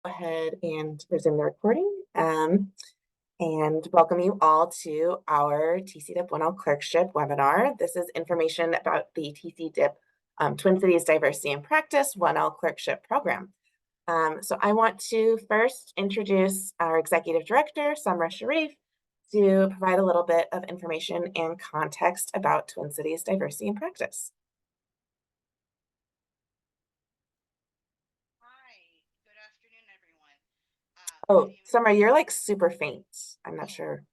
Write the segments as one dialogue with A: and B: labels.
A: Ahead and resume the recording. And welcome you all to our TCDIP 1L Clerkship webinar. This is information about the TCDIP Twin Cities Diversity in Practice 1L Clerkship Program. So I want to first introduce our Executive Director, Samra Sharif, to provide a little bit of information and context about Twin Cities Diversity in Practice. Oh, Summer, you're like super faint. I'm not sure.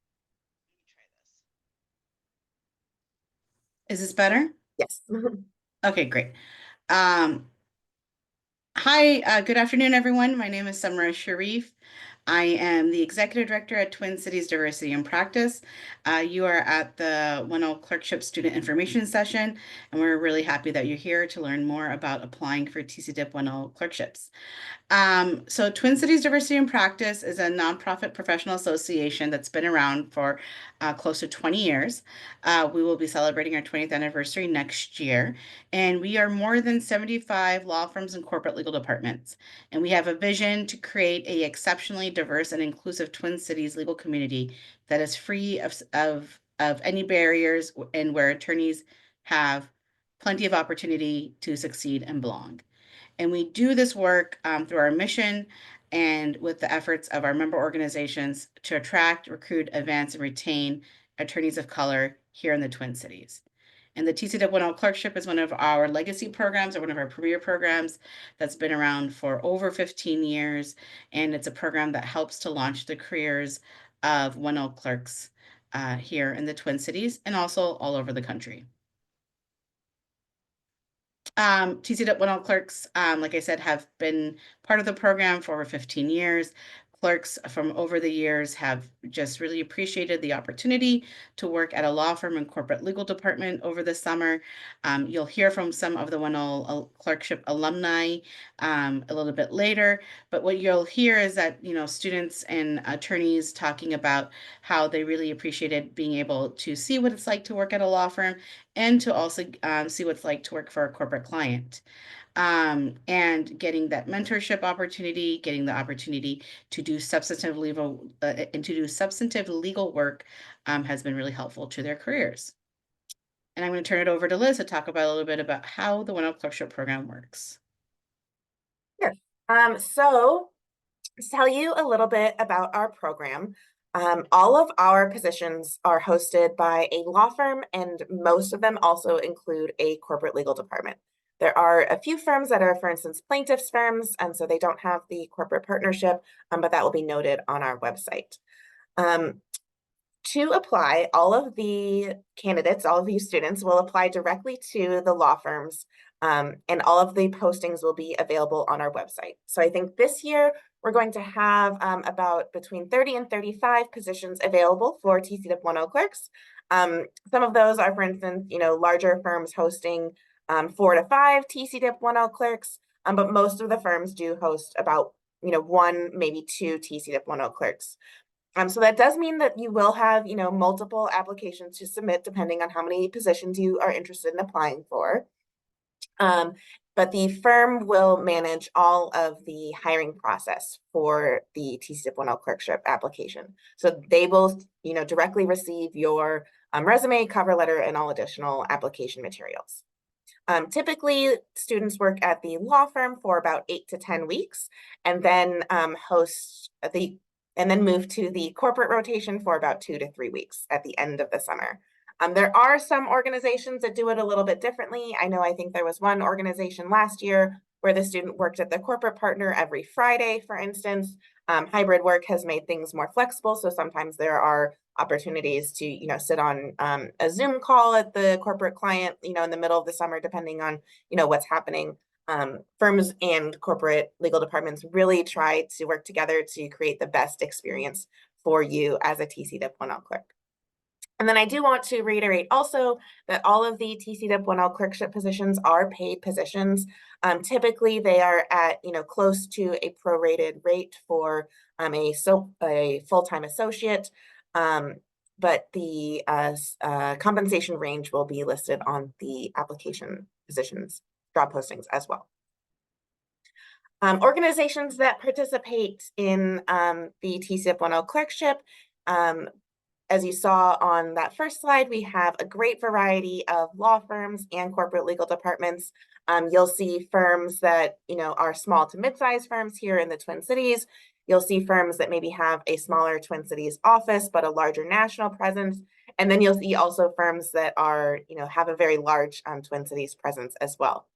B: Is this better?
A: Yes.
B: Okay, great. Hi, good afternoon, everyone. My name is Samra Sharif. I am the Executive Director at Twin Cities Diversity in Practice. You are at the 1L Clerkship Student Information Session, and we're really happy that you're here to learn more about applying for TCDIP 1L clerkships. So Twin Cities Diversity in Practice is a nonprofit professional association that's been around for close to 20 years. We will be celebrating our 20th anniversary next year, and we are more than 75 law firms and corporate legal departments. And we have a vision to create a exceptionally diverse and inclusive Twin Cities legal community that is free of any barriers and where attorneys have plenty of opportunity to succeed and belong. And we do this work through our mission and with the efforts of our member organizations to attract, recruit, advance, and retain attorneys of color here in the Twin Cities. And the TCDIP 1L Clerkship is one of our legacy programs or one of our premier programs that's been around for over 15 years. And it's a program that helps to launch the careers of 1L clerks here in the Twin Cities and also all over the country. TCDIP 1L clerks, like I said, have been part of the program for over 15 years. Clerks from over the years have just really appreciated the opportunity to work at a law firm and corporate legal department over the summer. You'll hear from some of the 1L Clerkship alumni a little bit later, but what you'll hear is that, students and attorneys talking about how they really appreciated being able to see what it's like to work at a law firm and to also see what it's like to work for a corporate client. And getting that mentorship opportunity, getting the opportunity to do substantive legal work has been really helpful to their careers. And I'm going to turn it over to Liz to talk about a little bit about how the 1L Clerkship Program works.
A: Sure. So to tell you a little bit about our program, all of our positions are hosted by a law firm, and most of them also include a corporate legal department. There are a few firms that are, for instance, plaintiffs' firms, and so they don't have the corporate partnership, but that will be noted on our website. To apply, all of the candidates, all of you students will apply directly to the law firms, and all of the postings will be available on our website. So I think this year we're going to have about between 30 and 35 positions available for TCDIP 1L clerks. Some of those are, for instance, larger firms hosting 4 to 5 TCDIP 1L clerks, but most of the firms do host about 1, maybe 2 TCDIP 1L clerks. So that does mean that you will have, multiple applications to submit depending on how many positions you are interested in applying for. But the firm will manage all of the hiring process for the TCDIP 1L clerkship application. So they will, directly receive your resume, cover letter, and all additional application materials. Typically, students work at the law firm for about 8 to 10 weeks, and then move to the corporate rotation for about 2 to 3 weeks at the end of the summer. There are some organizations that do it a little bit differently. I think there was one organization last year where the student worked at the corporate partner every Friday, for instance. Hybrid work has made things more flexible, so sometimes there are opportunities to, sit on a Zoom call at the corporate client, in the middle of the summer, depending on, what's happening. Firms and corporate legal departments really try to work together to create the best experience for you as a TCDIP 1L clerk. And then I do want to reiterate also that all of the TCDIP 1L clerkship positions are paid positions. Typically, they are at close to a prorated rate for a full-time associate, but the compensation range will be listed on the application positions job postings as well. Organizations that participate in the TCDIP 1.0 clerkship, as you saw on that first slide, we have a great variety of law firms and corporate legal departments. You'll see firms that are small to mid-sized firms here in the Twin Cities. You'll see firms that maybe have a smaller Twin Cities office, but a larger national presence. And then you'll see also firms that are, have a very large Twin Cities presence as well.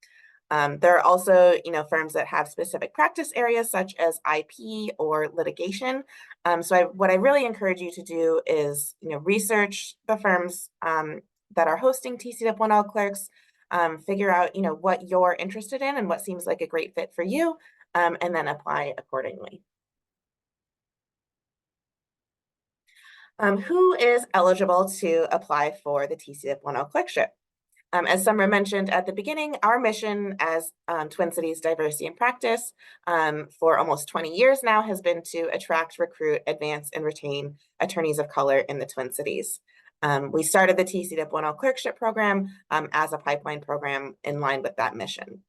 A: There are also, firms that have specific practice areas such as IP or litigation. What I really encourage you to do is, research the firms that are hosting TCDIP 1L clerks, figure out, what you're interested in and what seems like a great fit for you, and then apply accordingly. Who is eligible to apply for the TCDIP 1L clerkship? As Summer mentioned at the beginning, our mission as Twin Cities Diversity in Practice for almost 20 years now has been to attract, recruit, advance, and retain attorneys of color in the Twin Cities. We started the TCDIP 1L Clerkship Program as a pipeline program in line with that mission.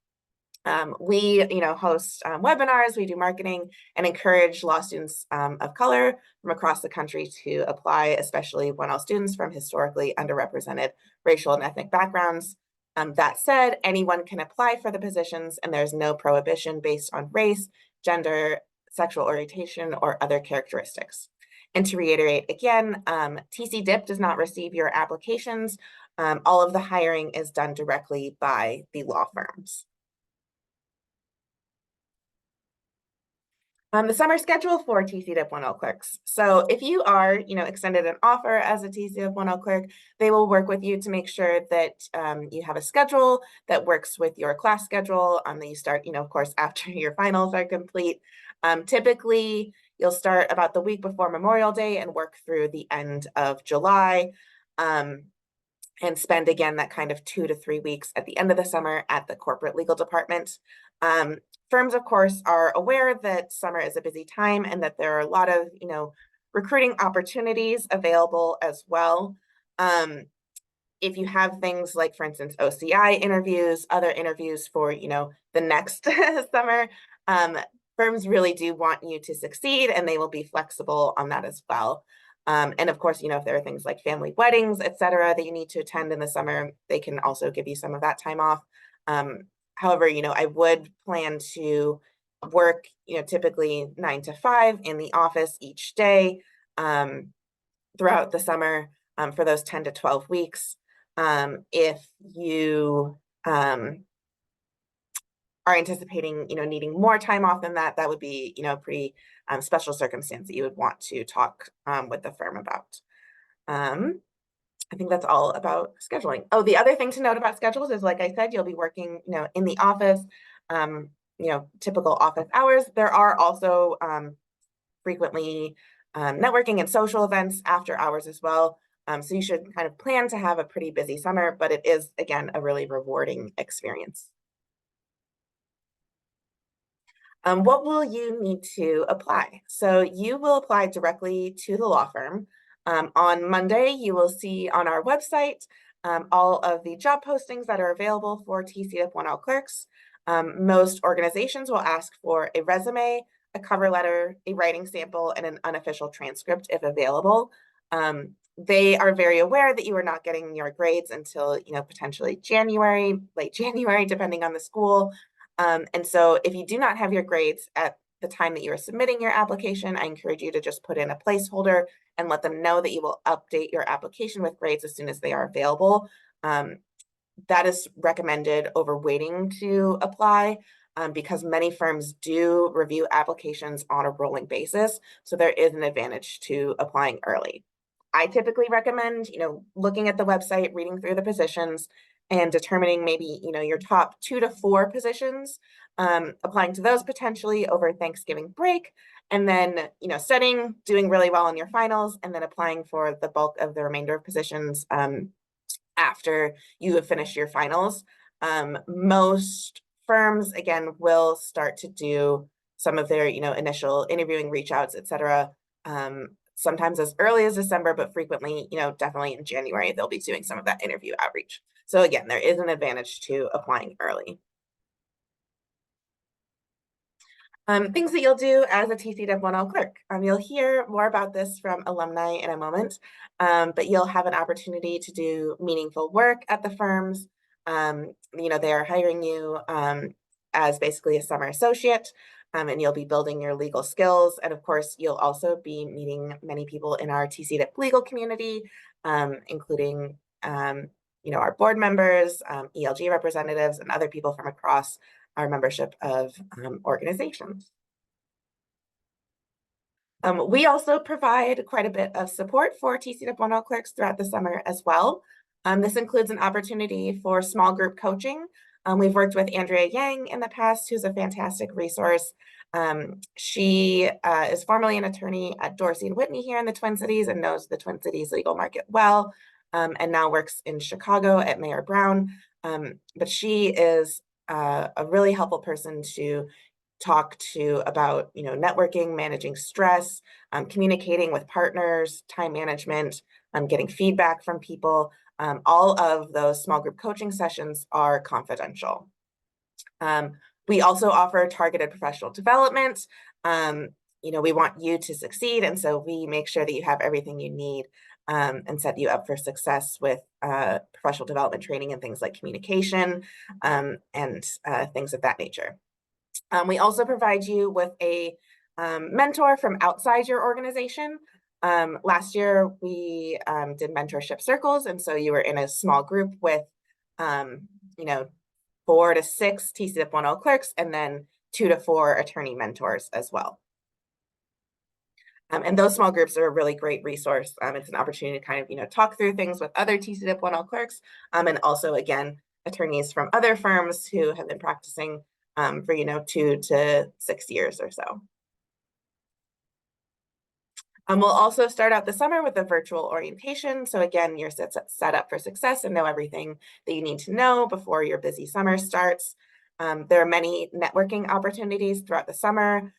A: We, host webinars, we do marketing, and encourage law students of color from across the country to apply, especially 1L students from historically underrepresented racial and ethnic backgrounds. That said, anyone can apply for the positions, and there's no prohibition based on race, gender, sexual orientation, or other characteristics. And to reiterate again, TCDIP does not receive your applications. All of the hiring is done directly by the law firms. The summer schedule for TCDIP 1L clerks. So if you are, extended an offer as a TCDIP 1L clerk, they will work with you to make sure that you have a schedule that works with your class schedule, that you start, of course, after your finals are complete. Typically, you'll start about the week before Memorial Day and work through the end of July, and spend, again, that kind of 2 to 3 weeks at the end of the summer at the corporate legal department. Firms, of course, are aware that summer is a busy time and that there are a lot of, recruiting opportunities available as well. If you have things like, for instance, OCI interviews, other interviews for, the next summer, firms really do want you to succeed, and they will be flexible on that as well. And of course, if there are things like family weddings, et cetera, that you need to attend in the summer, they can also give you some of that time off. However, I would plan to work, typically 9 to 5 in the office each day throughout the summer for those 10 to 12 weeks. If you are anticipating, needing more time off than that, that would be, a pretty special circumstance that you would want to talk with the firm about. I think that's all about scheduling. Oh, the other thing to note about schedules is, like I said, you'll be working, in the office, typical office hours. There are also frequently networking and social events after hours as well. So you should kind of plan to have a pretty busy summer, but it is, again, a really rewarding experience. What will you need to apply? So you will apply directly to the law firm. On Monday, you will see on our website all of the job postings that are available for TCDIP 1L clerks. Most organizations will ask for a resume, a cover letter, a writing sample, and an unofficial transcript if available. They are very aware that you are not getting your grades until, potentially January, late January, depending on the school. And so if you do not have your grades at the time that you are submitting your application, I encourage you to just put in a placeholder and let them know that you will update your application with grades as soon as they are available. That is recommended over waiting to apply because many firms do review applications on a rolling basis. So there is an advantage to applying early. I typically recommend, looking at the website, reading through the positions, and determining maybe, your top 2 to 4 positions, applying to those potentially over Thanksgiving break, and then, studying, doing really well in your finals, and then applying for the bulk of the remainder of positions after you have finished your finals. Most firms, again, will start to do some of their, initial interviewing reach outs, et cetera, sometimes as early as December, but frequently, definitely in January, they'll be doing some of that interview outreach. So again, there is an advantage to applying early. Things that you'll do as a TCDIP 1L clerk. You'll hear more about this from alumni in a moment, but you'll have an opportunity to do meaningful work at the firms. They are hiring you as basically a summer associate, and you'll be building your legal skills. And of course, you'll also be meeting many people in our TCDIP legal community, including our board members, ELG representatives, and other people from across our membership of organizations. We also provide quite a bit of support for TCDIP 1L clerks throughout the summer as well. This includes an opportunity for small group coaching. We've worked with Andrea Yang in the past, who's a fantastic resource. She is formerly an attorney at Dorsey and Whitney here in the Twin Cities and knows the Twin Cities legal market well, and now works in Chicago at Mayor Brown. But she is a really helpful person to talk to about networking, managing stress, communicating with partners, time management, getting feedback from people. All of those small group coaching sessions are confidential. We also offer targeted professional development. We want you to succeed, and so we make sure that you have everything you need and set you up for success with professional development training and things like communication and things of that nature. We also provide you with a mentor from outside your organization. Last year, we did mentorship circles, and so you were in a small group with 4 to 6 TCDIP 1L clerks, and then 2 to 4 attorney mentors as well. And those small groups are a really great resource. It's an opportunity to kind of talk through things with other TCDIP 1L clerks, and also again attorneys from other firms who have been practicing for 2 to 6 years or so. We'll also start out the summer with a virtual orientation. So again, you're set up for success and know everything that you need to know before your busy summer starts. There are many networking opportunities throughout the summer,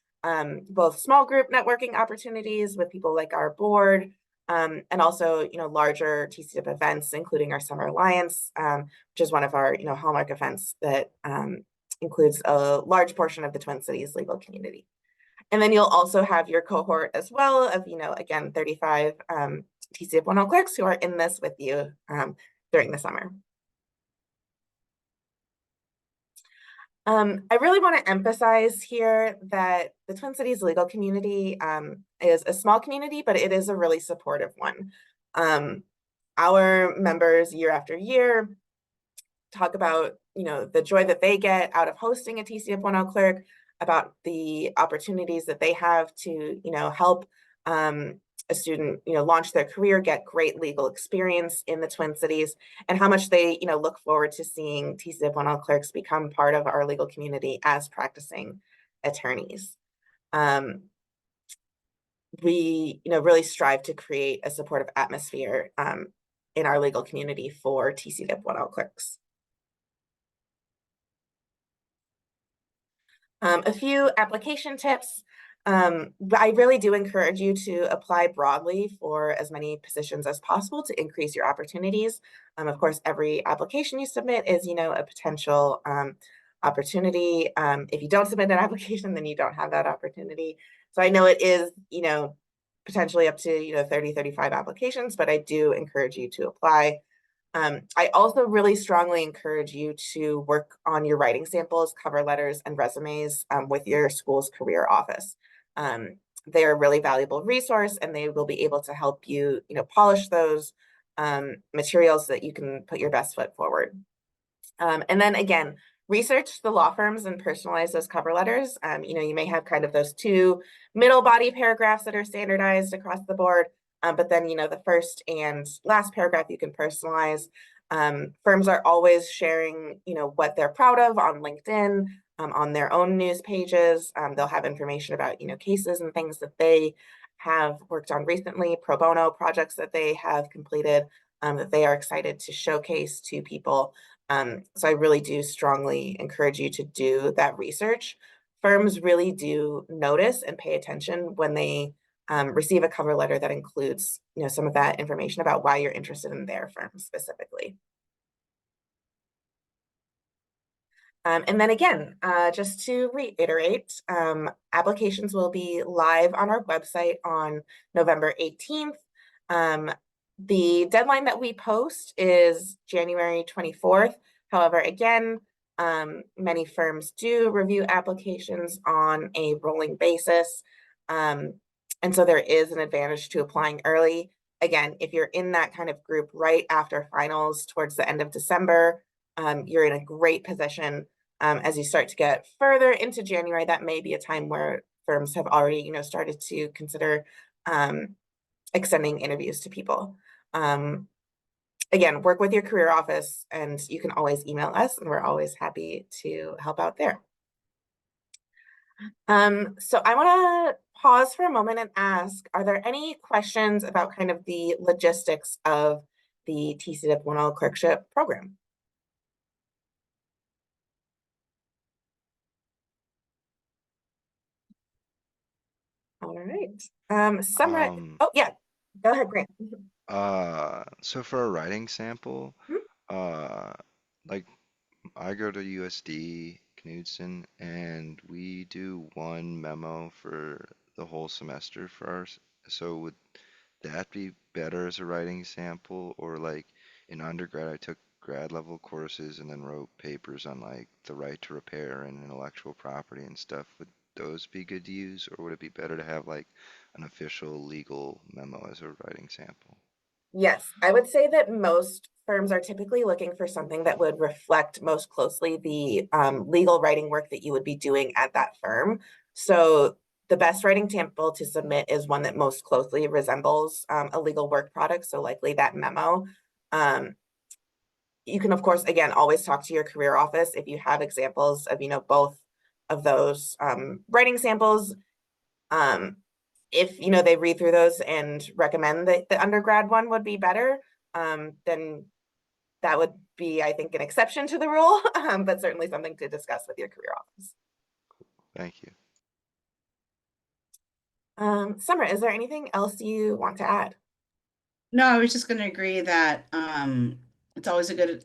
A: both small group networking opportunities with people like our board, and also larger TCDIP events, including our Summer Alliance, which is one of our hallmark events that includes a large portion of the Twin Cities legal community. And then you'll also have your cohort as well of, again, 35 TCDIP 1L clerks who are in this with you during the summer. I really want to emphasize here that the Twin Cities legal community is a small community, but it is a really supportive one. Our members year after year talk about the joy that they get out of hosting a TCDIP 1L clerk, about the opportunities that they have to help a student launch their career, get great legal experience in the Twin Cities, and how much they look forward to seeing TCDIP 1L clerks become part of our legal community as practicing attorneys. We really strive to create a supportive atmosphere in our legal community for TCDIP 1L clerks. A few application tips. I really do encourage you to apply broadly for as many positions as possible to increase your opportunities. Of course, every application you submit is, a potential opportunity. If you don't submit an application, then you don't have that opportunity. So I know it is, potentially up to, 30, 35 applications, but I do encourage you to apply. I also really strongly encourage you to work on your writing samples, cover letters, and resumes with your school's career office. They're a really valuable resource, and they will be able to help you, polish those materials so that you can put your best foot forward. And then again, research the law firms and personalize those cover letters. You may have kind of those 2 middle body paragraphs that are standardized across the board. But then, the first and last paragraph you can personalize. Firms are always sharing, what they're proud of on LinkedIn, on their own news pages. They'll have information about, cases and things that they have worked on recently, pro bono projects that they have completed, that they are excited to showcase to people. So I really do strongly encourage you to do that research. Firms really do notice and pay attention when they receive a cover letter that includes, some of that information about why you're interested in their firm specifically. And then again, just to reiterate, applications will be live on our website on November 18th. The deadline that we post is January 24th. However, again, many firms do review applications on a rolling basis. And so there is an advantage to applying early. Again, if you're in that kind of group right after finals towards the end of December, you're in a great position. As you start to get further into January, that may be a time where firms have already, started to consider extending interviews to people. Again, work with your career office, and you can always email us, and we're always happy to help out there. So I want to pause for a moment and ask, are there any questions about kind of the logistics of the TCDIP 1L clerkship program? All right. Summer. Oh, yeah. Go ahead, Grant.
C: So for a writing sample, uh, like I go to USD, Knudsen, and we do one memo for the whole semester for ours. So would that be better as a writing sample? Or like in undergrad, I took grad level courses and then wrote papers on like the right to repair and intellectual property and stuff. Would those be good to use, or would it be better to have like an official legal memo as a writing sample?
A: Yes, I would say that most firms are typically looking for something that would reflect most closely the legal writing work that you would be doing at that firm. So the best writing sample to submit is one that most closely resembles a legal work product, so likely that memo. Um, you can, of course, again, always talk to your career office if you have examples of, both of those writing samples. If they read through those and recommend that the undergrad one would be better, then that would be, I think, an exception to the rule, but certainly something to discuss with your career office.
C: Thank you.
A: Summer, is there anything else you want to add?
B: No, I was just going to agree that it's always a good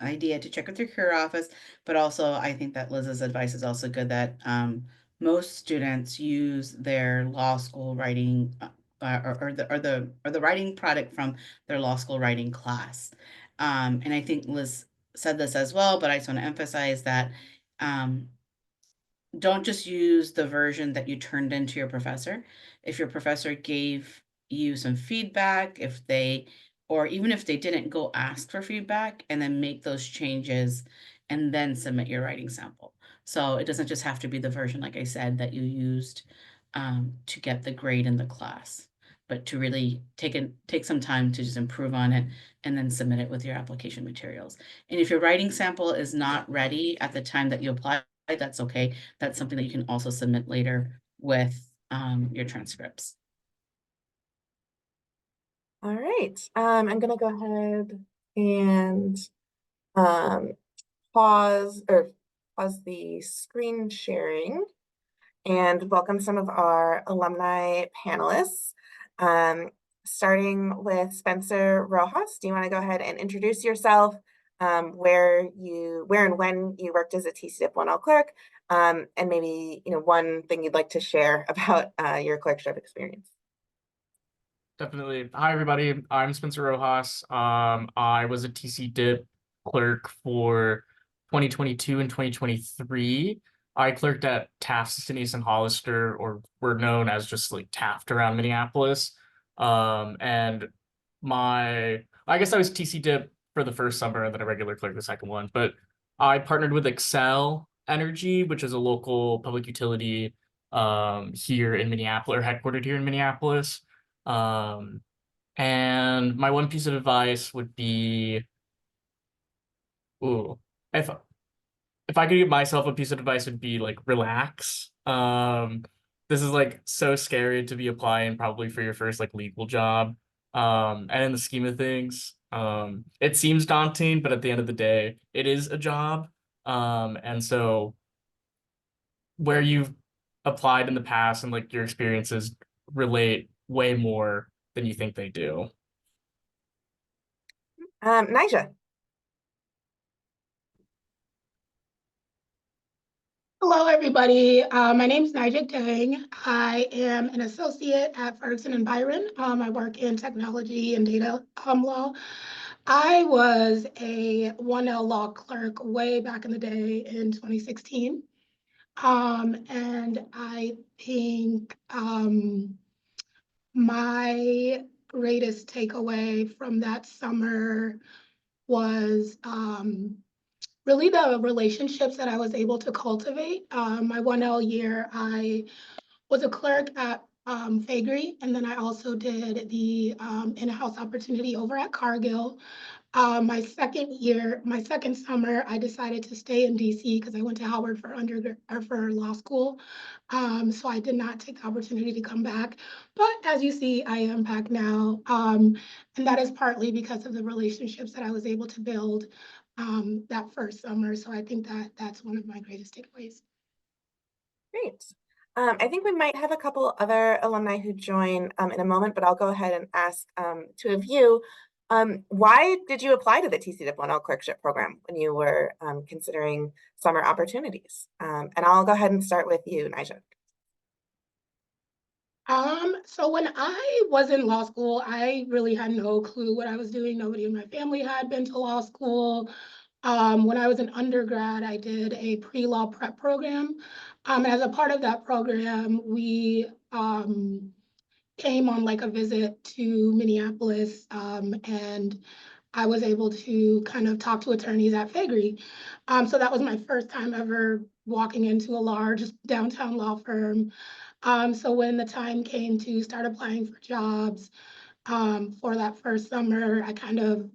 B: idea to check with your career office, but also I think that Liz's advice is also good that most students use their law school writing or the writing product from their law school writing class. And I think Liz said this as well, but I just want to emphasize that um, don't just use the version that you turned into your professor. If your professor gave you some feedback, or even if they didn't, go ask for feedback and then make those changes and then submit your writing sample. So it doesn't just have to be the version, like I said, that you used to get the grade in the class, but to really take some time to just improve on it and then submit it with your application materials. And if your writing sample is not ready at the time that you apply, that's okay. That's something that you can also submit later with your transcripts.
A: All right. I'm going to go ahead and um, pause the screen sharing and welcome some of our alumni panelists. Starting with Spencer Rojas, do you want to go ahead and introduce yourself, where and when you worked as a TCDIP 1L clerk, and maybe one thing you'd like to share about your clerkship experience?
D: Definitely. Hi, everybody. I'm Spencer Rojas. I was a TC DIP clerk for 2022 and 2023. I clerked at Taft, Sinius, and Hollister, or were known as just like Taft around Minneapolis. And I guess I was TC DIP for the first summer and then a regular clerk the second one. But I partnered with Excel Energy, which is a local public utility here in Minneapolis, or headquartered here in Minneapolis. Um, and my one piece of advice would be, ooh, if if I could give myself a piece of advice, would be like relax. This is like so scary to be applying probably for your first like legal job. And in the scheme of things, it seems daunting, but at the end of the day, it is a job. And so where you've applied in the past and like your experiences relate way more than you think they do.
A: Nija.
E: Hello, everybody. My name is Nigel Dang. I am an associate at Ferguson and Byron. I work in technology and data law. I was a 1L law clerk way back in the day in 2016. And I think my greatest takeaway from that summer was really the relationships that I was able to cultivate. My 1L year, I was a clerk at Faegre, and then I also did the in-house opportunity over at Cargill. My second summer, I decided to stay in DC because I went to Howard for for law school. So I did not take the opportunity to come back. But as you see, I am back now. And that is partly because of the relationships that I was able to build that first summer. So I think that that's one of my greatest takeaways.
A: Great. I think we might have a couple other alumni who join in a moment, but I'll go ahead and ask two of you. Why did you apply to the TCDIP 1L Clerkship Program when you were considering summer opportunities? And I'll go ahead and start with you, Nigel.
E: So when I was in law school, I really had no clue what I was doing. Nobody in my family had been to law school. When I was an undergrad, I did a pre-law prep program. As a part of that program, we came on like a visit to Minneapolis, and I was able to kind of talk to attorneys at Faegre. So that was my first time ever walking into a large downtown law firm. So when the time came to start applying for jobs for that first summer, I kind of,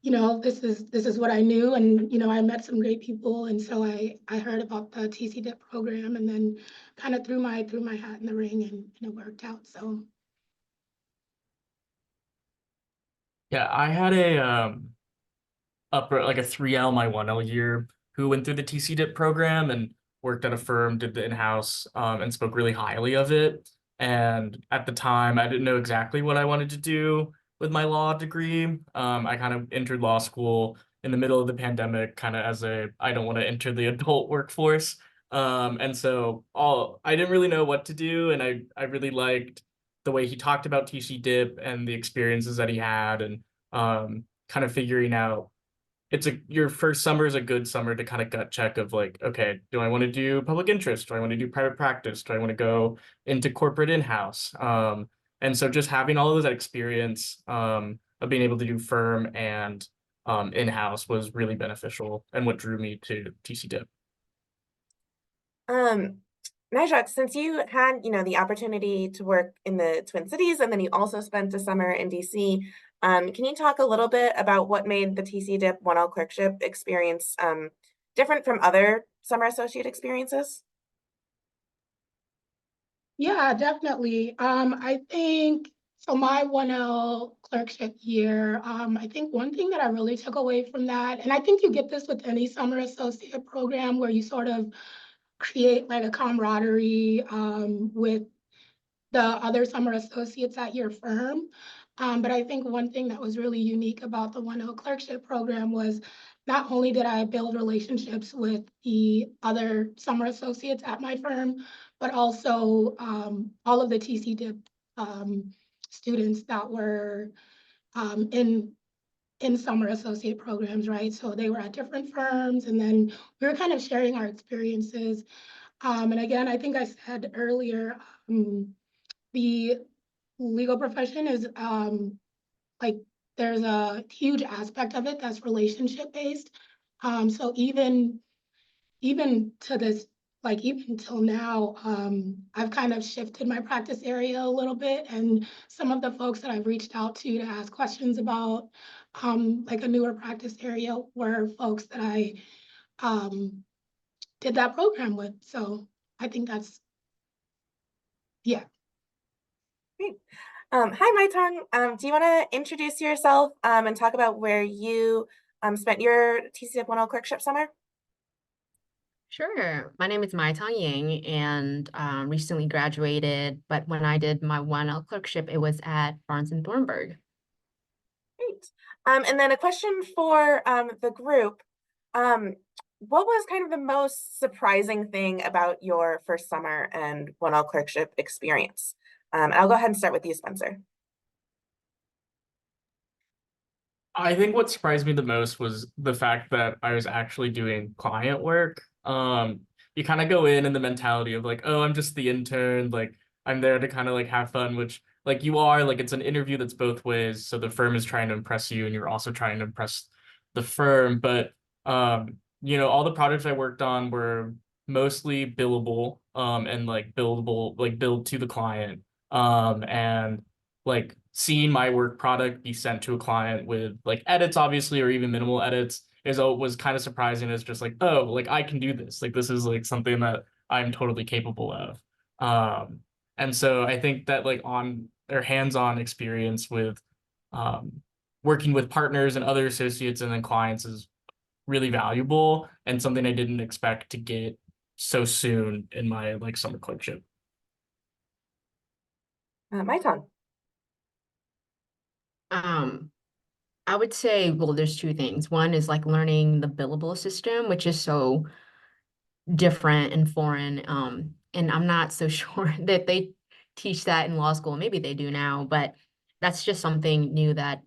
E: this is what I knew, and I met some great people, and so I heard about the TCDIP program, and then kind of threw my hat in the ring, and it worked out. So.
D: Yeah, I had a upper like a 3L my 1L year who went through the TCDIP program and worked at a firm, did the in-house, and spoke really highly of it. And at the time, I didn't know exactly what I wanted to do with my law degree. I kind of entered law school in the middle of the pandemic, kind of as I don't want to enter the adult workforce. And so I didn't really know what to do, and I really liked the way he talked about TCDIP and the experiences that he had, and kind of figuring out your first summer is a good summer to kind of gut check of like, okay, do I want to do public interest? Do I want to do private practice? Do I want to go into corporate in-house? And so just having all of that experience of being able to do firm and in-house was really beneficial and what drew me to TCDIP.
A: Najat, since you had, the opportunity to work in the Twin Cities and then you also spent a summer in DC, can you talk a little bit about what made the TCDIP 1L clerkship experience different from other summer associate experiences?
E: Yeah, definitely. I think so. My 1L clerkship year, I think one thing that I really took away from that, and I think you get this with any summer associate program where you sort of create like a camaraderie with the other summer associates at your firm. But I think one thing that was really unique about the 1L clerkship program was not only did I build relationships with the other summer associates at my firm, but also all of the TCDIP students that were in summer associate programs, right? So they were at different firms, and then we were kind of sharing our experiences. And again, I think I said earlier, the legal profession is like there's a huge aspect of it that's relationship based. So even to this, like even till now, I've kind of shifted my practice area a little bit, and some of the folks that I've reached out to ask questions about like a newer practice area were folks that I did that program with. So I think that's, yeah.
A: Great. Hi, Maitong. Do you want to introduce yourself and talk about where you spent your TCDIP 1L clerkship summer?
F: Sure. My name is Mai Tong Yang and recently graduated, but when I did my 1L clerkship, it was at Barnes and Thornburg.
A: Great. And then a question for the group. what was kind of the most surprising thing about your first summer and 1L clerkship experience? I'll go ahead and start with you, Spencer.
D: I think what surprised me the most was the fact that I was actually doing client work. You kind of go in the mentality of like, oh, I'm just the intern, like I'm there to kind of like have fun, which like you are, like it's an interview that's both ways. So the firm is trying to impress you and you're also trying to impress the firm. But all the projects I worked on were mostly billable, and like billable, like billed to the client. And like seeing my work product be sent to a client with like edits, obviously, or even minimal edits was kind of surprising. It's just like, oh, like I can do this. Like this is like something that I'm totally capable of. And so I think that like on their hands-on experience with working with partners and other associates and then clients is really valuable and something I didn't expect to get so soon in my like summer clerkship.
A: My tongue.
F: I would say, well, there's two things. One is like learning the billable system, which is so different and foreign. And I'm not so sure that they teach that in law school. Maybe they do now, but that's just something new that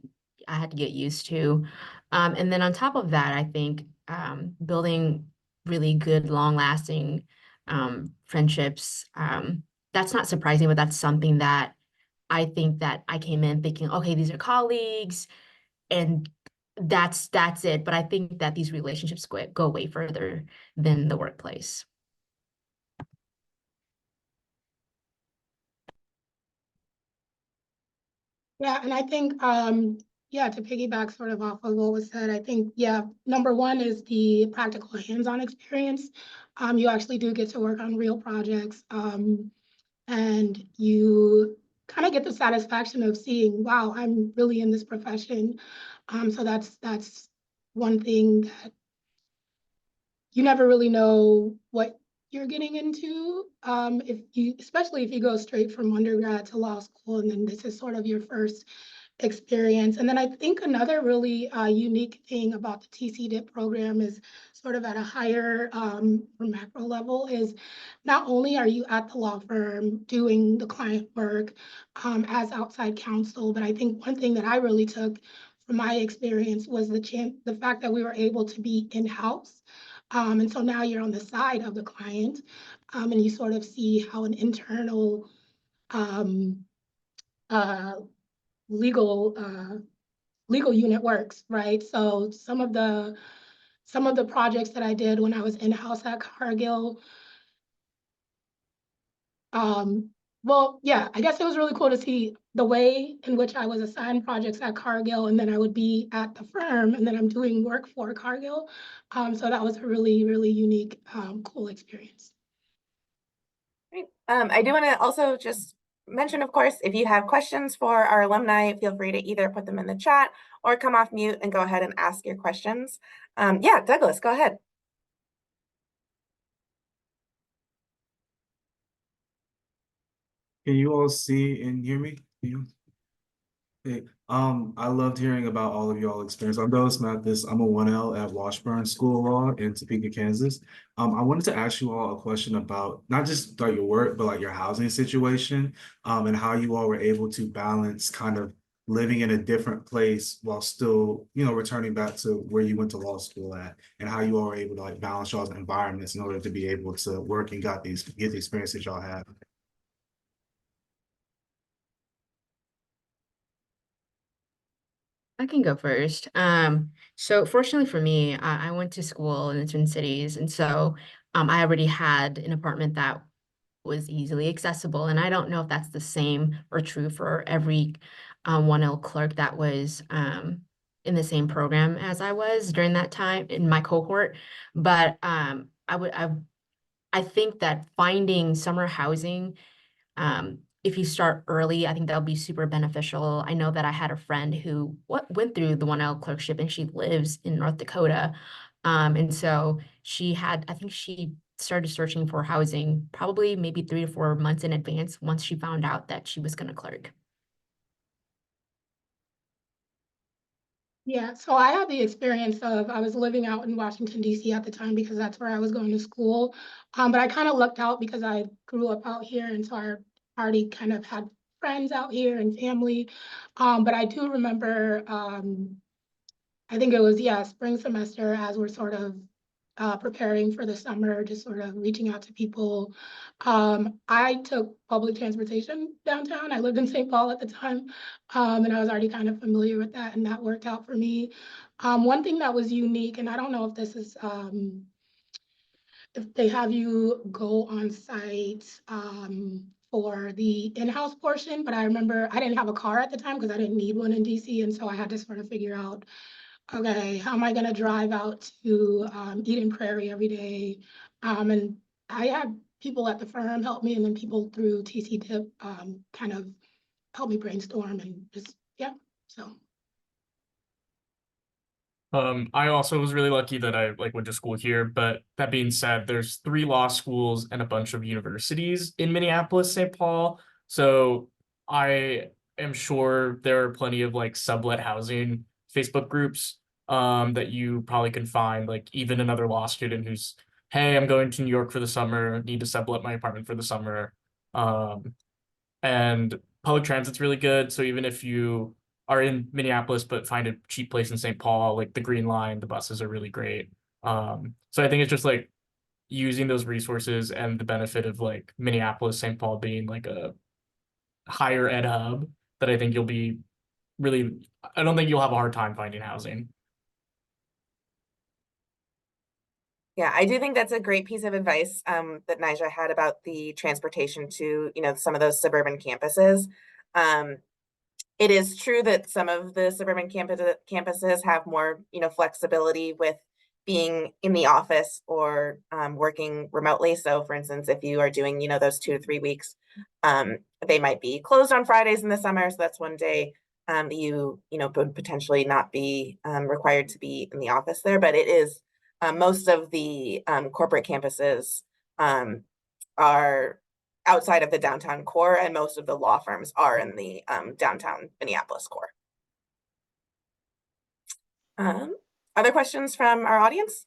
F: I had to get used to. And then on top of that, I think building really good, long-lasting friendships, that's not surprising, but that's something that I think that I came in thinking, okay, these are colleagues, and that's it. But I think that these relationships go way further than the workplace.
E: Yeah, and I think, yeah, to piggyback sort of off of what was said, I think, yeah, number one is the practical hands-on experience. You actually do get to work on real projects, and you kind of get the satisfaction of seeing, wow, I'm really in this profession. So that's one thing that you never really know what you're getting into. Especially if you go straight from undergrad to law school, and then this is sort of your first experience. And then I think another really unique thing about the TCDIP program is sort of at a higher or macro level is not only are you at the law firm doing the client work as outside counsel, but I think one thing that I really took from my experience was the fact that we were able to be in-house. And so now you're on the side of the client, and you sort of see how an internal um, uh, legal unit works, right? So some of the projects that I did when I was in-house at Cargill, well, yeah, I guess it was really cool to see the way in which I was assigned projects at Cargill, and then I would be at the firm, and then I'm doing work for Cargill. So that was a really, really unique, cool experience.
A: Great. I do want to also just mention, of course, if you have questions for our alumni, feel free to either put them in the chat or come off mute and go ahead and ask your questions. Yeah, Douglas, go ahead.
G: Can you all see and hear me? Hey, I loved hearing about all of y'all experience. I'm Douglas Mathis. I'm a 1L at Washburn School of Law in Topeka, Kansas. I wanted to ask you all a question about not just like your work, but like your housing situation, and how you all were able to balance kind of living in a different place while still, returning back to where you went to law school at, and how you all were able to like balance y'all's environments in order to be able to work and get the experience that y'all have.
F: I can go first. So fortunately for me, I went to school in the Twin Cities, and so I already had an apartment that was easily accessible. And I don't know if that's the same or true for every 1L clerk that was in the same program as I was during that time in my cohort. But I think that finding summer housing, if you start early, I think that'll be super beneficial. I know that I had a friend who went through the 1L clerkship, and she lives in North Dakota. And so I think she started searching for housing probably maybe 3 to 4 months in advance once she found out that she was going to clerk.
E: Yeah, so I had the experience of, I was living out in Washington DC at the time because that's where I was going to school. But I kind of lucked out because I grew up out here, and so I already kind of had friends out here and family. But I do remember, I think it was, yeah, spring semester as we're sort of preparing for the summer, just sort of reaching out to people. I took public transportation downtown. I lived in St. Paul at the time, and I was already kind of familiar with that, and that worked out for me. One thing that was unique, and I don't know if this is, if they have you go on site for the in-house portion, but I remember I didn't have a car at the time because I didn't need one in DC, and so I had to sort of figure out, okay, how am I gonna drive out to Eden Prairie every day? And I had people at the firm help me, and then people through TCDIP kind of help me brainstorm and just, yeah, so.
D: I also was really lucky that I like went to school here, but that being said, there's 3 law schools and a bunch of universities in Minneapolis, St. Paul. So I am sure there are plenty of like sublet housing Facebook groups that you probably can find, like even another law student who's, hey, I'm going to New York for the summer, need to sublet my apartment for the summer. Um, and public transit's really good. So even if you are in Minneapolis but find a cheap place in St. Paul, like the Green Line, the buses are really great. So I think it's just like using those resources and the benefit of like Minneapolis, St. Paul being like a higher ed hub that I think you'll be really, I don't think you'll have a hard time finding housing.
A: Yeah, I do think that's a great piece of advice that Nija had about the transportation to, some of those suburban campuses. Um, it is true that some of the suburban campuses have more, flexibility with being in the office or working remotely. So for instance, if you are doing, those 2 to 3 weeks, they might be closed on Fridays in the summer. So that's one day that you would potentially not be required to be in the office there. But it is most of the corporate campuses are outside of the downtown core, and most of the law firms are in the downtown Minneapolis core. Other questions from our audience?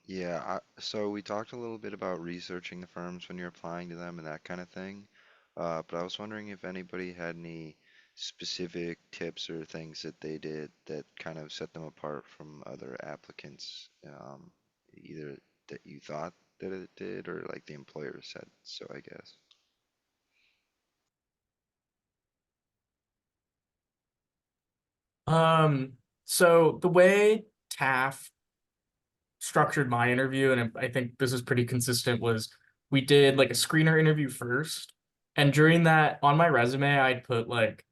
C: Yeah, so we talked a little bit about researching the firms when you're applying to them and that kind of thing. But I was wondering if anybody had any specific tips or things that they did that kind of set them apart from other applicants, either that you thought that it did or like the employer said so, I guess.
D: So the way TAF structured my interview, and I think this is pretty consistent, was we did like a screener interview first. And during that, on my resume, I'd put like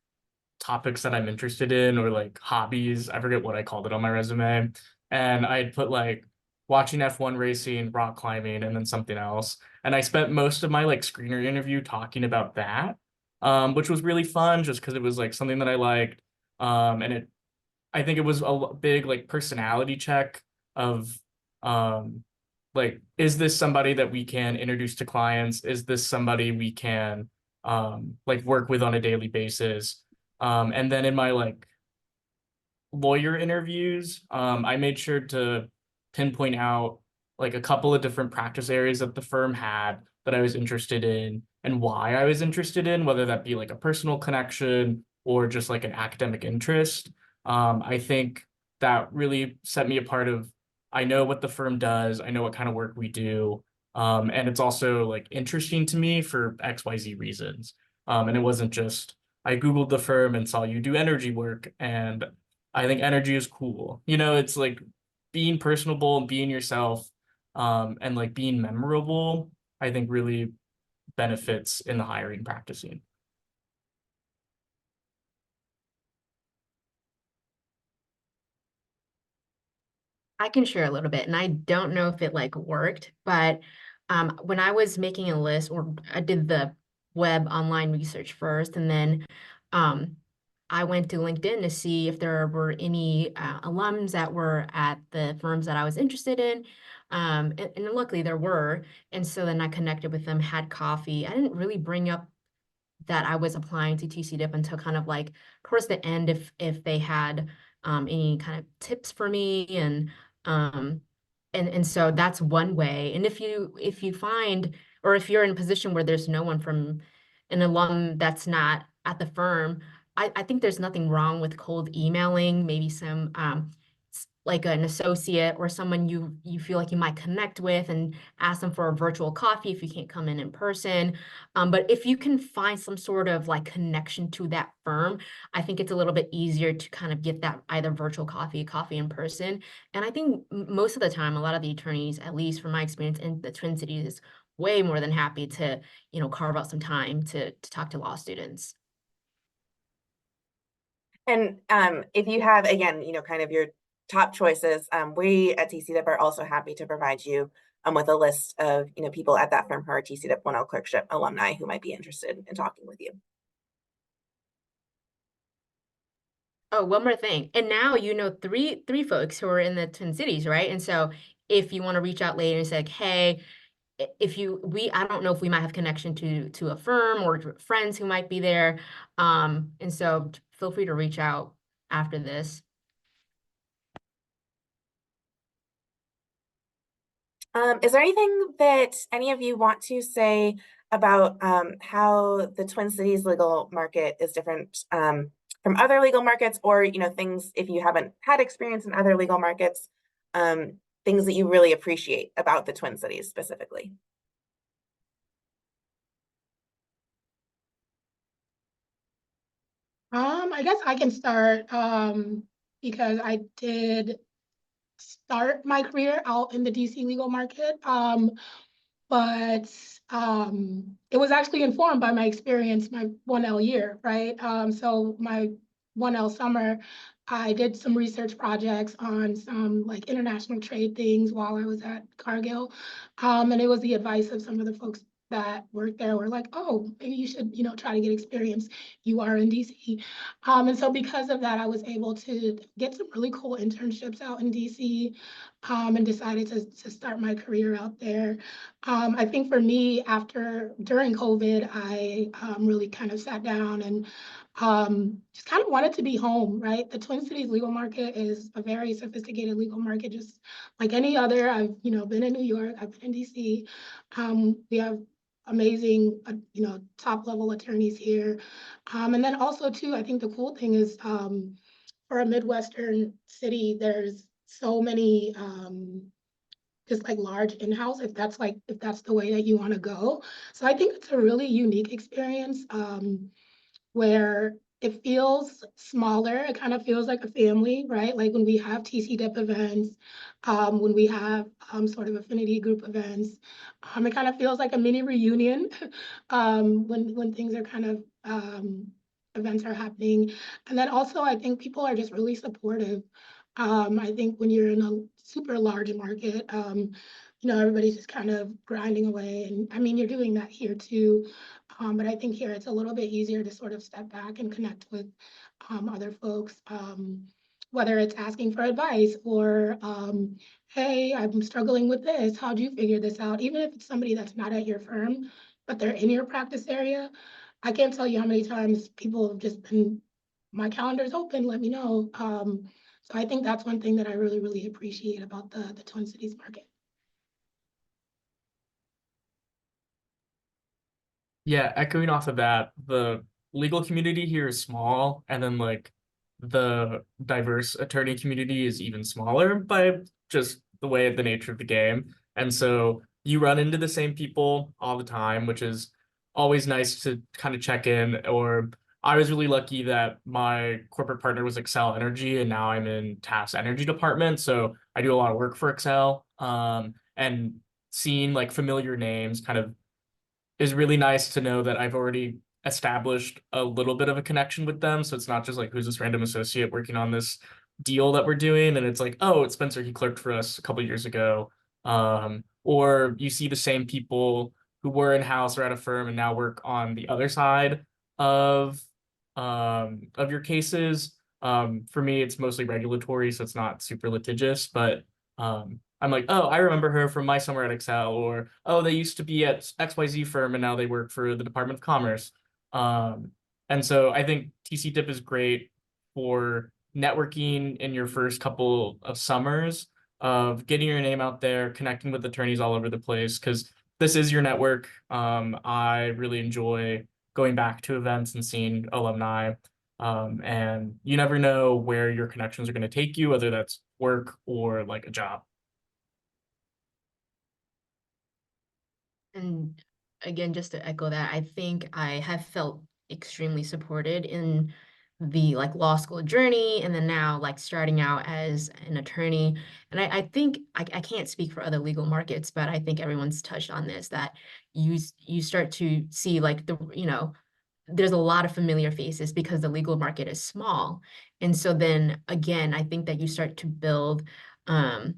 D: topics that I'm interested in or like hobbies. I forget what I called it on my resume. And I'd put like watching F1 racing, rock climbing, and then something else. And I spent most of my like screener interview talking about that, which was really fun just because it was like something that I liked. And I think it was a big like personality check of um like, is this somebody that we can introduce to clients? Is this somebody we can like work with on a daily basis? And then in my like lawyer interviews, I made sure to pinpoint out like a couple of different practice areas that the firm had that I was interested in and why I was interested in, whether that be like a personal connection or just like an academic interest. I think that really set me apart of, I know what the firm does, I know what kind of work we do, and it's also like interesting to me for XYZ reasons. And it wasn't just, I Googled the firm and saw you do energy work, and I think energy is cool. It's like being personable and being yourself, and like being memorable, I think really benefits in the hiring practicing.
F: I can share a little bit, and I don't know if it like worked, but when I was making a list, or I did the web online research first, and then um, I went to LinkedIn to see if there were any alums that were at the firms that I was interested in. And luckily there were. And so then I connected with them, had coffee. I didn't really bring up that I was applying to TCDIP until kind of like towards the end, if they had any kind of tips for me, and so that's one way. And if you find, or if you're in a position where there's no one from an alum that's not at the firm, I think there's nothing wrong with cold emailing, maybe some like an associate or someone you feel like you might connect with, and ask them for a virtual coffee if you can't come in person. But if you can find some sort of like connection to that firm, I think it's a little bit easier to kind of get that either virtual coffee in person. And I think most of the time, a lot of the attorneys, at least from my experience in the Twin Cities, is way more than happy to, carve out some time to talk to law students.
A: And if you have, again, kind of your top choices, we at TCDIP are also happy to provide you with a list of, people at that firm who are TCDIP 1L Clerkship alumni who might be interested in talking with you.
F: Oh, one more thing. And now you know three folks who are in the Twin Cities, right? And so if you want to reach out later and say, like, hey, I don't know if we might have connection to a firm or to friends who might be there. And so feel free to reach out after this.
A: Is there anything that any of you want to say about how the Twin Cities legal market is different from other legal markets, or things, if you haven't had experience in other legal markets, things that you really appreciate about the Twin Cities specifically?
E: I guess I can start because I did start my career out in the DC legal market. But it was actually informed by my experience my 1L year, right? So my 1L summer, I did some research projects on some like international trade things while I was at Cargill. And it was the advice of some of the folks that worked there were like, oh, maybe you should, try to get experience. You are in DC. And so because of that, I was able to get some really cool internships out in DC, and decided to start my career out there. I think for me, during COVID, I really kind of sat down and just kind of wanted to be home, right? The Twin Cities legal market is a very sophisticated legal market, just like any other. I've, been in New York, I've been in DC. We have amazing, top level attorneys here. And then also too, I think the cool thing is for a Midwestern city, there's so many just like large in-house, if that's the way that you want to go. So I think it's a really unique experience where it feels smaller. It kind of feels like a family, right? Like when we have TCDIP events, when we have sort of affinity group events, it kind of feels like a mini reunion when things are kind of events are happening. And then also I think people are just really supportive. I think when you're in a super large market, everybody's just kind of grinding away. And I mean, you're doing that here too. But I think here it's a little bit easier to sort of step back and connect with other folks, whether it's asking for advice or, hey, I'm struggling with this. How'd you figure this out? Even if it's somebody that's not at your firm, but they're in your practice area. I can't tell you how many times people have just been, my calendar's open, let me know. So I think that's one thing that I really, really appreciate about the Twin Cities market.
D: Yeah, echoing off of that, the legal community here is small, and then like the diverse attorney community is even smaller by just the way of the nature of the game. And so you run into the same people all the time, which is always nice to kind of check in. Or I was really lucky that my corporate partner was Excel Energy, and now I'm in TAF's energy department. So I do a lot of work for Excel. And seeing like familiar names kind of is really nice to know that I've already established a little bit of a connection with them. So it's not just like, who's this random associate working on this deal that we're doing? And it's like, oh, it's Spencer, he clerked for us a couple years ago. Or you see the same people who were in-house or at a firm and now work on the other side of your cases. For me, it's mostly regulatory, so it's not super litigious, but I'm like, oh, I remember her from my summer at Excel, or oh, they used to be at XYZ firm and now they work for the Department of Commerce. And so I think TCDIP is great for networking in your first couple of summers, of getting your name out there, connecting with attorneys all over the place, because this is your network. I really enjoy going back to events and seeing alumni. And you never know where your connections are going to take you, whether that's work or like a job.
F: And again, just to echo that, I think I have felt extremely supported in the like law school journey, and then now like starting out as an attorney. And I think I can't speak for other legal markets, but I think everyone's touched on this, that you start to see like there's a lot of familiar faces because the legal market is small. And so then again, I think that you start to build um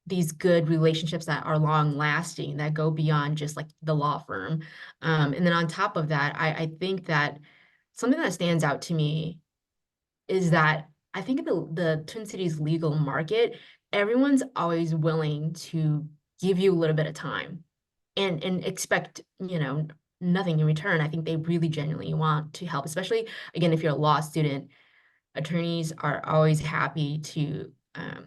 F: these good relationships that are long lasting, that go beyond just like the law firm. And then on top of that, I think that something that stands out to me is that I think the Twin Cities legal market, everyone's always willing to give you a little bit of time and expect, nothing in return. I think they really genuinely want to help, especially again, if you're a law student. Attorneys are always happy to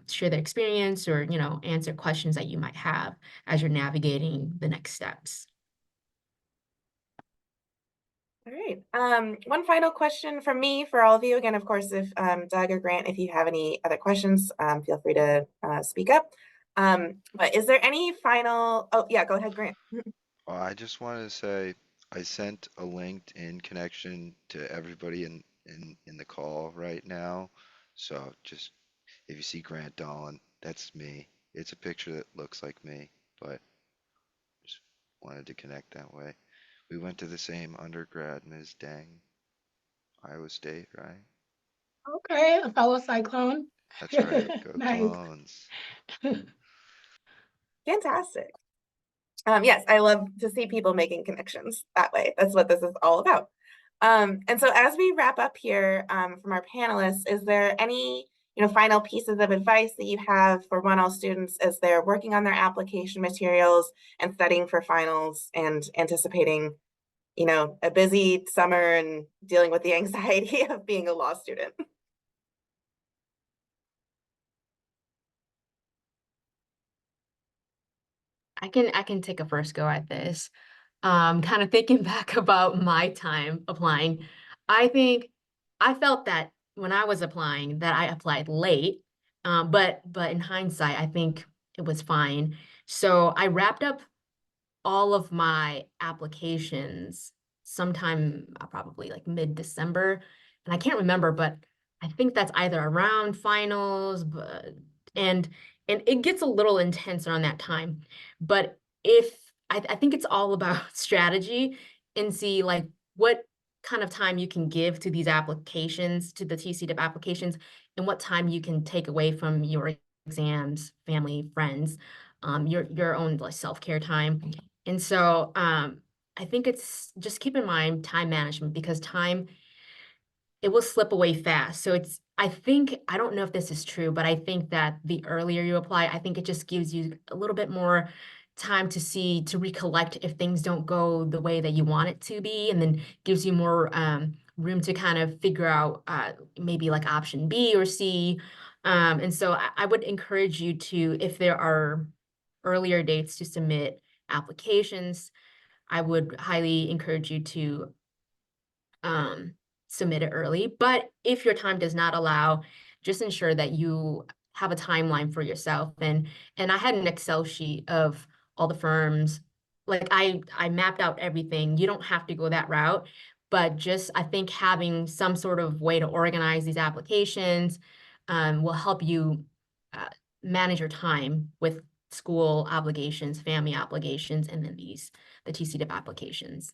F: share their experience or, answer questions that you might have as you're navigating the next steps.
A: All right. One final question from me for all of you. Again, of course, if Doug or Grant, if you have any other questions, feel free to speak up. But is there any final? Oh, yeah, go ahead, Grant.
C: I just wanted to say I sent a LinkedIn connection to everybody in the call right now. So just if you see Grant Dolan, that's me. It's a picture that looks like me, but just wanted to connect that way. We went to the same undergrad, Ms. Deng, Iowa State, right?
E: Okay, a fellow Cyclone.
C: That's right. Go
E: Nice.
C: Clones.
A: Fantastic. Yes, I love to see people making connections that way. That's what this is all about. And so as we wrap up here from our panelists, is there any final pieces of advice that you have for 1L students as they're working on their application materials and studying for finals and anticipating a busy summer and dealing with the anxiety of being a law student?
F: I can take a first go at this. Kind of thinking back about my time applying, I think I felt that when I was applying that I applied late. But in hindsight, I think it was fine. So I wrapped up all of my applications sometime probably like mid-December. And I can't remember, but I think that's either around finals, and and it gets a little intense around that time. But if I think it's all about strategy, and see like what kind of time you can give to these applications, to the TCDIP applications, and what time you can take away from your exams, family, friends, your own like self-care time. And so I think it's just keep in mind time management, because time, it will slip away fast. So I don't know if this is true, but I think that the earlier you apply, I think it just gives you a little bit more time to recollect if things don't go the way that you want it to be, and then gives you more room to kind of figure out maybe like option B or C. And so I would encourage you to, if there are earlier dates to submit applications, I would highly encourage you to submit it early. But if your time does not allow, just ensure that you have a timeline for yourself. And I had an Excel sheet of all the firms. Like I mapped out everything. You don't have to go that route, but just I think having some sort of way to organize these applications will help you uh, manage your time with school obligations, family obligations, and then the TCDIP applications.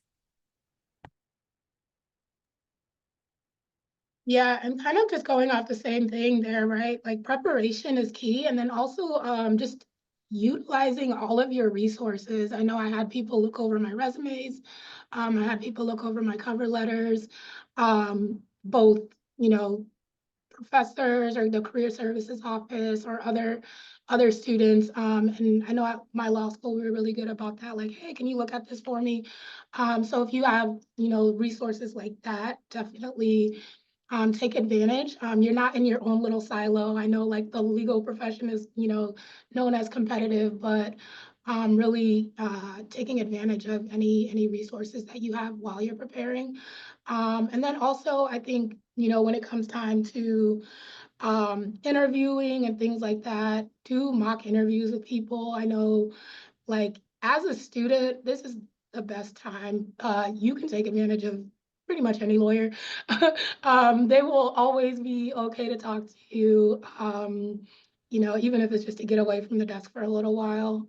E: Yeah, and kind of just going off the same thing there, right? Like preparation is key. And then also just utilizing all of your resources. I know I had people look over my resumes. I had people look over my cover letters, both, professors or the career services office or other students. And I know at my law school, we were really good about that. Like, hey, can you look at this for me? So if you have, resources like that, definitely take advantage. You're not in your own little silo. I know like the legal profession is, known as competitive, but really taking advantage of any resources that you have while you're preparing. And then also, I think, when it comes time to interviewing and things like that, do mock interviews with people. I know, like, as a student, this is the best time. You can take advantage of pretty much any lawyer. They will always be okay to talk to you, even if it's just to get away from the desk for a little while.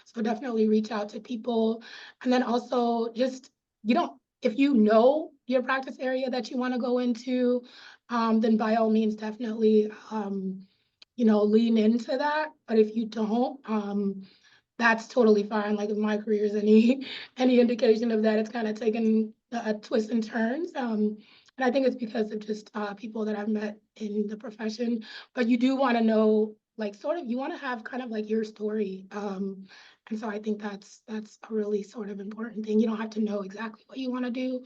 E: So definitely reach out to people. And then also just, if you know your practice area that you want to go into, then by all means, definitely, lean into that. But if you don't, that's totally fine. Like if my career is any any indication of that, it's kind of taken a twists and turns. And I think it's because of just people that I've met in the profession. But you do want to know, like, sort of, you want to have kind of like your story. And so I think that's a really sort of important thing. You don't have to know exactly what you want to do,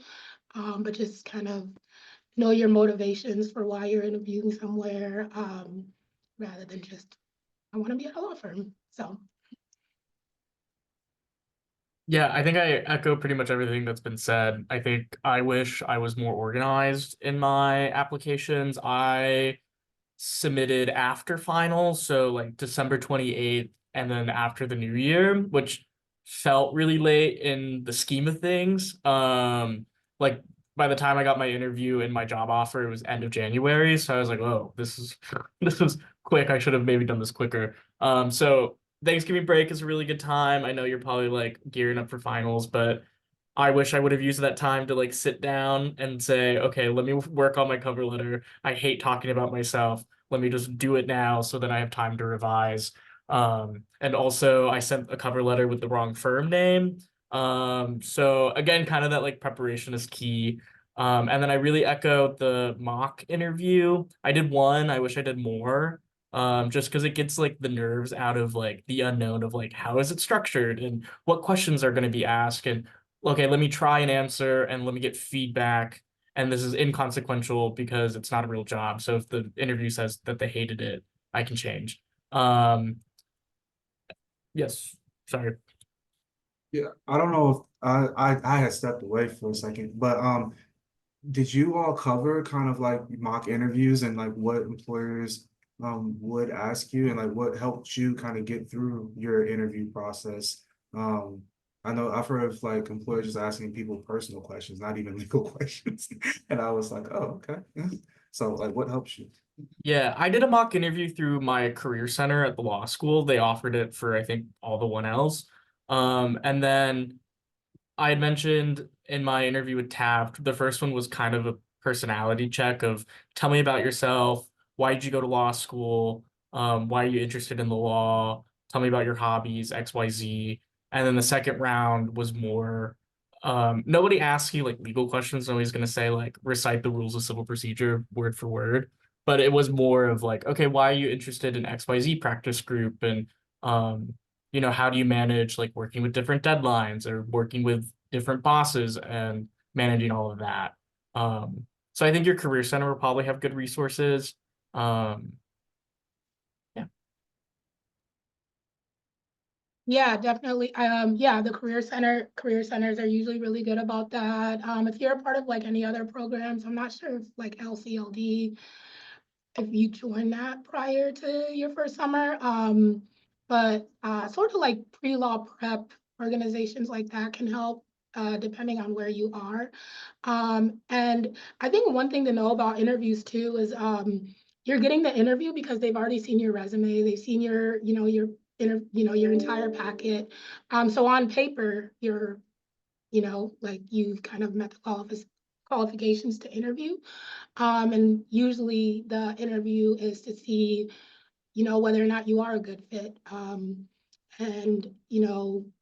E: but just kind of know your motivations for why you're interviewing somewhere, rather than just, I want to be at a law firm. So.
D: Yeah, I think I echo pretty much everything that's been said. I think I wish I was more organized in my applications. I submitted after finals, so like December 28th, and then after the new year, which felt really late in the scheme of things. Like by the time I got my interview and my job offer, it was end of January. So I was like, oh, this is this was quick. I should have maybe done this quicker. So Thanksgiving break is a really good time. I know you're probably like gearing up for finals, but I wish I would have used that time to like sit down and say, okay, let me work on my cover letter. I hate talking about myself. Let me just do it now so that I have time to revise. And also I sent a cover letter with the wrong firm name. So again, kind of that like preparation is key. And then I really echo the mock interview. I did one, I wish I did more. Just because it gets like the nerves out of like the unknown of like how is it structured and what questions are going to be asked, and okay, let me try and answer and let me get feedback. And this is inconsequential because it's not a real job. So if the interview says that they hated it, I can change. Yes, sorry.
G: Yeah, I don't know if I had stepped away for a second, but did you all cover kind of like mock interviews and like what employers would ask you and like what helped you kind of get through your interview process? Um, I know I've heard of like employers just asking people personal questions, not even legal questions. And I was like, oh, okay. So like what helps you?
D: Yeah, I did a mock interview through my career center at the law school. They offered it for, I think, all the 1Ls. And then I had mentioned in my interview with Taft, the first one was kind of a personality check of tell me about yourself. Why did you go to law school? Why are you interested in the law? Tell me about your hobbies, XYZ. And then the second round was more, nobody asks you like legal questions. Nobody's going to say like recite the rules of civil procedure word for word. But it was more of like, okay, why are you interested in XYZ practice group? And how do you manage like working with different deadlines or working with different bosses and managing all of that. So I think your career center will probably have good resources. Um, yeah.
E: Yeah, definitely. Yeah, the career centers are usually really good about that. If you're a part of like any other programs, I'm not sure if like LCLD, if you joined that prior to your first summer. But sort of like pre-law prep organizations like that can help, depending on where you are. And I think one thing to know about interviews too is you're getting the interview because they've already seen your resume, they've seen your entire packet. So on paper, like you've kind of met the qualifications to interview. And usually the interview is to see, whether or not you are a good fit, and,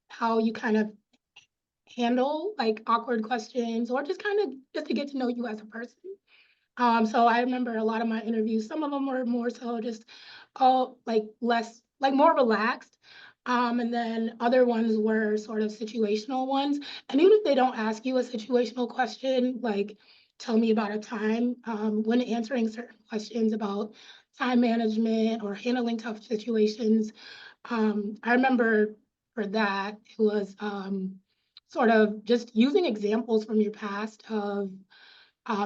E: how you kind of handle like awkward questions or just kind of just to get to know you as a person. So I remember a lot of my interviews, some of them were more so just, like less, like more relaxed. And then other ones were sort of situational ones. And even if they don't ask you a situational question, like tell me about a time when answering certain questions about time management or handling tough situations. I remember for that, it was sort of just using examples from your past of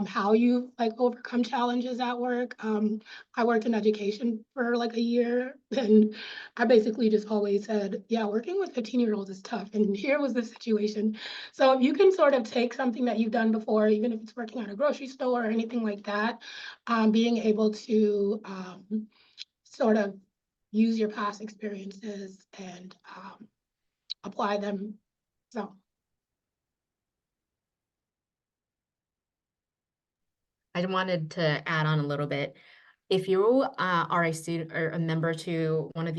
E: how you like overcome challenges at work. I worked in education for like a year, and I basically just always said, yeah, working with 15-year-olds is tough. And here was the situation. So if you can sort of take something that you've done before, even if it's working at a grocery store or anything like that, being able to sort of use your past experiences and apply them. So
F: I wanted to add on a little bit. If you are a student or a member to one of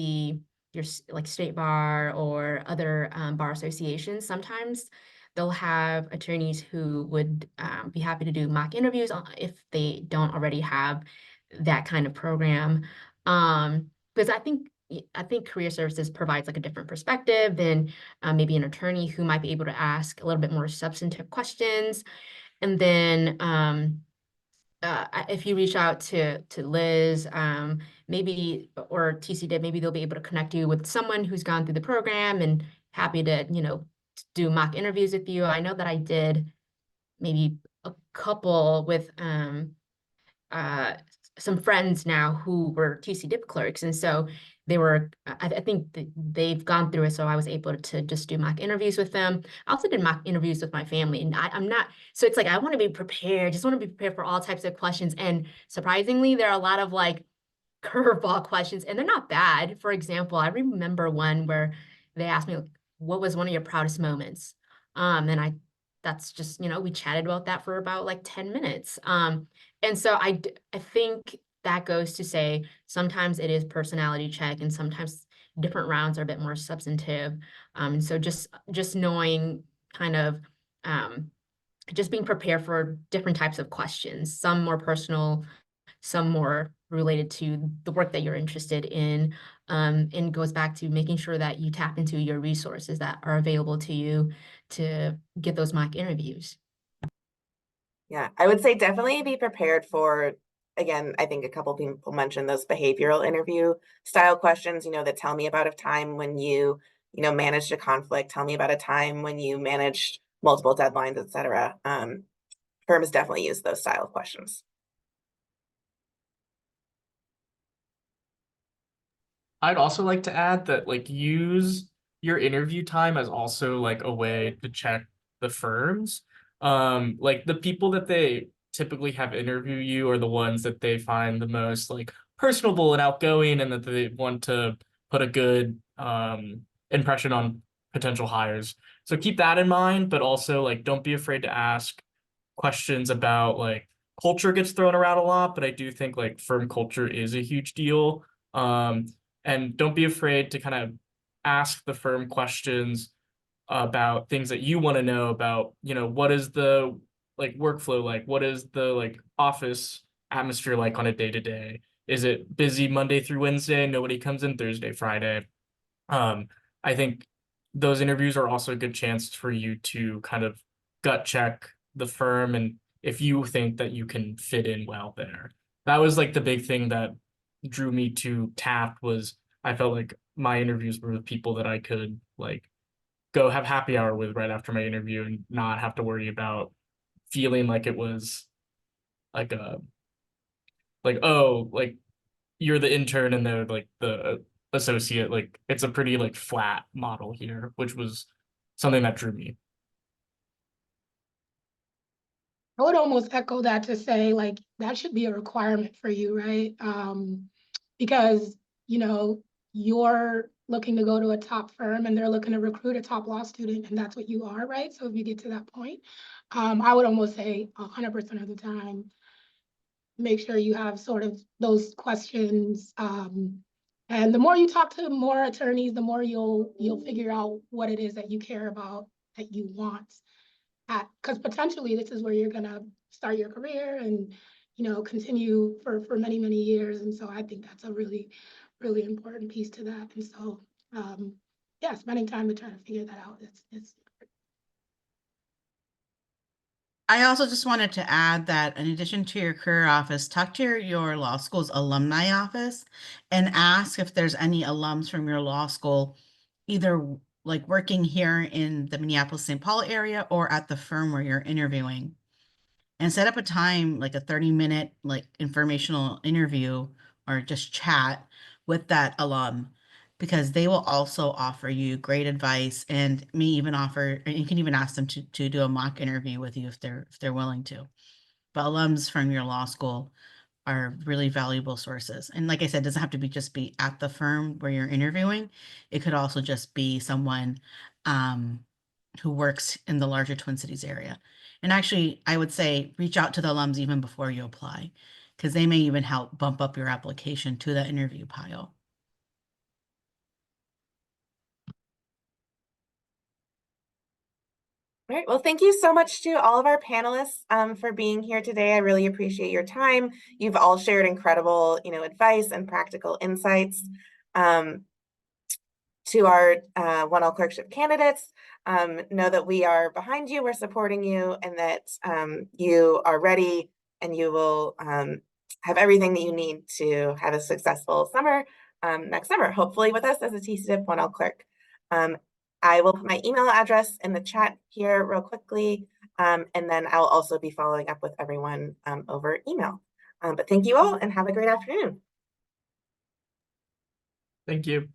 F: like state bar or other bar associations, sometimes they'll have attorneys who would be happy to do mock interviews if they don't already have that kind of program. Because I think career services provides like a different perspective than maybe an attorney who might be able to ask a little bit more substantive questions. And then if you reach out to Liz, maybe or TCDIP, maybe they'll be able to connect you with someone who's gone through the program and happy to, do mock interviews with you. I know that I did maybe a couple with uh, some friends now who were TCDIP clerks, and so they were. I think they've gone through it, so I was able to just do mock interviews with them. I also did mock interviews with my family, and I'm not. So it's like I want to be prepared. Just want to be prepared for all types of questions. And surprisingly, there are a lot of like curveball questions, and they're not bad. For example, I remember one where they asked me, "What was one of your proudest moments?" And that's just, we chatted about that for about like 10 minutes. And so I think that goes to say sometimes it is personality check and sometimes different rounds are a bit more substantive. And so just knowing kind of just being prepared for different types of questions, some more personal, some more related to the work that you're interested in, and goes back to making sure that you tap into your resources that are available to you to get those mock interviews.
A: Yeah, I would say definitely be prepared for, again, I think a couple people mentioned those behavioral interview style questions, that tell me about a time when you, managed a conflict, tell me about a time when you managed multiple deadlines, etc. Firms definitely use those style of questions.
D: I'd also like to add that like use your interview time as also like a way to check the firms. Like the people that they typically have interview you are the ones that they find the most like personable and outgoing and that they want to put a good impression on potential hires. So keep that in mind, but also like don't be afraid to ask questions about like culture gets thrown around a lot, but I do think like firm culture is a huge deal. And don't be afraid to kind of ask the firm questions about things that you want to know about, what is the like workflow like? What is the like office atmosphere like on a day to day? Is it busy Monday through Wednesday? Nobody comes in Thursday, Friday. I think those interviews are also a good chance for you to kind of gut check the firm and if you think that you can fit in well there. That was like the big thing that drew me to Taft was I felt like my interviews were with people that I could like go have happy hour with right after my interview and not have to worry about feeling like it was like a like oh like you're the intern and they're like the associate. Like it's a pretty like flat model here, which was something that drew me.
E: I would almost echo that to say like that should be a requirement for you, right? Because you're looking to go to a top firm and they're looking to recruit a top law student, and that's what you are, right? So if you get to that point, I would almost say 100% of the time, make sure you have sort of those questions. And the more you talk to more attorneys, the more you'll figure out what it is that you care about, that you want because potentially this is where you're gonna start your career and continue for many, many years. And so I think that's a really, really important piece to that. And so yeah, spending time to try to figure that out is
B: I also just wanted to add that in addition to your career office, talk to your law school's alumni office and ask if there's any alums from your law school, either like working here in the Minneapolis-St. Paul area or at the firm where you're interviewing. And set up a time, like a 30-minute like informational interview or just chat with that alum, because they will also offer you great advice and may even offer, and you can even ask them to do a mock interview with you if they're willing to. But alums from your law school are really valuable sources. And like I said, it doesn't have to be at the firm where you're interviewing. It could also just be someone who works in the larger Twin Cities area. And actually, I would say reach out to the alums even before you apply, because they may even help bump up your application to that interview pile.
A: All right, well, thank you so much to all of our panelists for being here today. I really appreciate your time. You've all shared incredible, advice and practical insights. To our 1L clerkship candidates, know that we are behind you, we're supporting you, and that you are ready and you will have everything that you need to have a successful summer next summer, hopefully with us as a TCDIP 1L clerk. I will put my email address in the chat here real quickly, and then I'll also be following up with everyone over email. But thank you all and have a great afternoon.
D: Thank you.